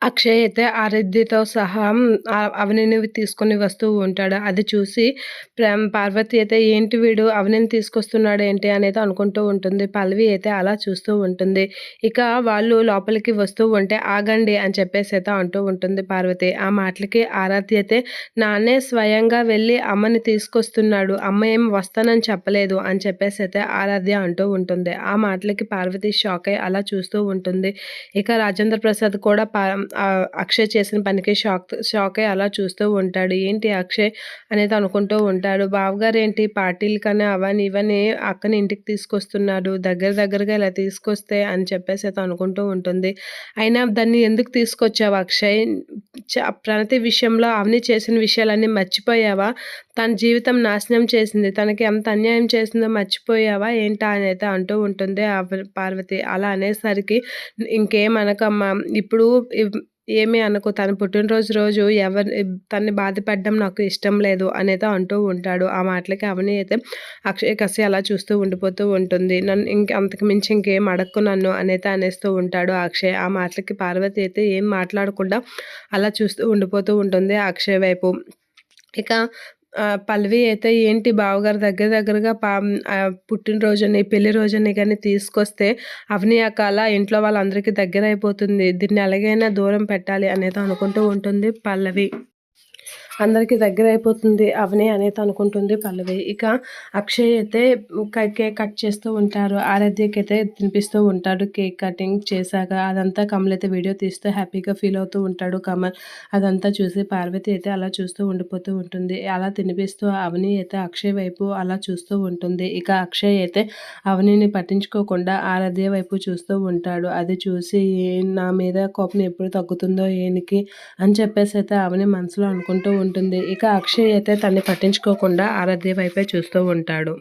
అక్షయ్ అయితే ఆరాధ్యతో సహా అవనిని తీసుకొని వస్తూ ఉంటాడు. అది చూసి పార్వతి అయితే ఏంటి వీడు అవనిని తీసుకొస్తున్నాడేంటి అనేది అనుకుంటూ ఉంటుంది. పల్లవి అయితే అలా చూస్తూ ఉంటుంది. ఇక వాళ్ళు లోపలికి వస్తూ ఉంటే ఆగండి అని చెప్పేసి అయితే అంటూ ఉంటుంది పార్వతి. ఆ మాటలకి ఆరాధ్య అయితే నాన్నే స్వయంగా వెళ్ళి అమ్మని తీసుకొస్తున్నాడు. అమ్మ ఏం వస్తానని చెప్పలేదు అని చెప్పేసి అయితే ఆరాధ్య అంటూ ఉంటుంది. ఆ మాటలకి పార్వతి షాక్ అయ్యి అలా చూస్తూ ఉంటుంది. ఇక రాజేంద్ర ప్రసాద్ కూడా అక్షయ్ చేసిన పనికి షాక్ అయ్యి అలా చూస్తూ ఉంటాడు. ఏంటి అక్షయ్ అనేది అనుకుంటూ ఉంటాడు. బావగారు ఏంటి పార్టీలకని అవని ఇవని అక్కని ఇంటికి తీసుకొస్తున్నారు. దగ్గరగా ఇలా తీసుకొస్తే అని చెప్పేసి అయితే అనుకుంటూ ఉంటుంది. అయినా దాన్ని ఎందుకు తీసుకొచ్చావు అక్షయ్? ప్రణతి విషయంలో అవని చేసిన విషయాలన్నీ మర్చిపోయావా? తన జీవితం నాశనం చేసింది. తనకి ఎంత అన్యాయం చేసిందో మర్చిపోయావా ఏంటా అని అయితే అంటూ ఉంటుంది పార్వతి. అలా అనేసరికి ఇంకేమనకమ్మా ఇప్పుడు ఏమీ అనకు. తన పుట్టినరోజు రోజు తనని బాధపెట్టడం నాకు ఇష్టం లేదు అనేది అంటూ ఉంటాడు. ఆ మాటలకి అవని అయితే అక్షయ్ కసి అలా చూస్తూ ఉండిపోతూ ఉంటుంది. నన్ను అంతకు మించి ఇంకేం అడక్కు నన్ను అనేది అనేస్తూ ఉంటాడు అక్షయ్. ఆ మాటలకి పార్వతి అయితే ఏం మాట్లాడకుండా అలా చూస్తూ ఉండిపోతూ ఉంటుంది అక్షయ్ వైపు. ఇక పల్లవి అయితే ఏంటి బావగారు దగ్గరగా పుట్టినరోజుని, పెళ్లి రోజుని గాని తీసుకొస్తే అవని అక్క అలా ఇంట్లో వాళ్ళందరికీ దగ్గరైపోతుంది. దీన్ని ఎలాగైనా దూరం పెట్టాలి అనేది అనుకుంటూ ఉంటుంది పల్లవి. అందరికీ దగ్గరైపోతుంది అవని అనేది అనుకుంటుంది పల్లవి. ఇక అక్షయ్ అయితే కేక్ కట్ చేస్తూ ఉంటారు. ఆరాధ్యకైతే తినిపిస్తూ ఉంటాడు కేక్ కటింగ్ చేశాక. అదంతా కమల్ అయితే వీడియో తీస్తూ హ్యాపీగా ఫీల్ అవుతూ ఉంటాడు కమల్. అదంతా చూసి పార్వతి అయితే అలా చూస్తూ ఉండిపోతూ ఉంటుంది. అలా తినిపిస్తూ అవని అయితే అక్షయ్ వైపు అలా చూస్తూ ఉంటుంది. ఇక అక్షయ్ అయితే అవనిని పట్టించుకోకుండా ఆరాధ్య వైపు చూస్తూ ఉంటాడు. అది చూసి నా మీద కోపం ఎప్పుడు తగ్గుతుందో ఈయనకి అని చెప్పేసి అయితే అవని మనసులో అనుకుంటూ ఉంటుంది. ఇక అక్షయ్ అయితే తన్ని పట్టించుకోకుండా ఆరాధ్య వైపే చూస్తూ ఉంటాడు.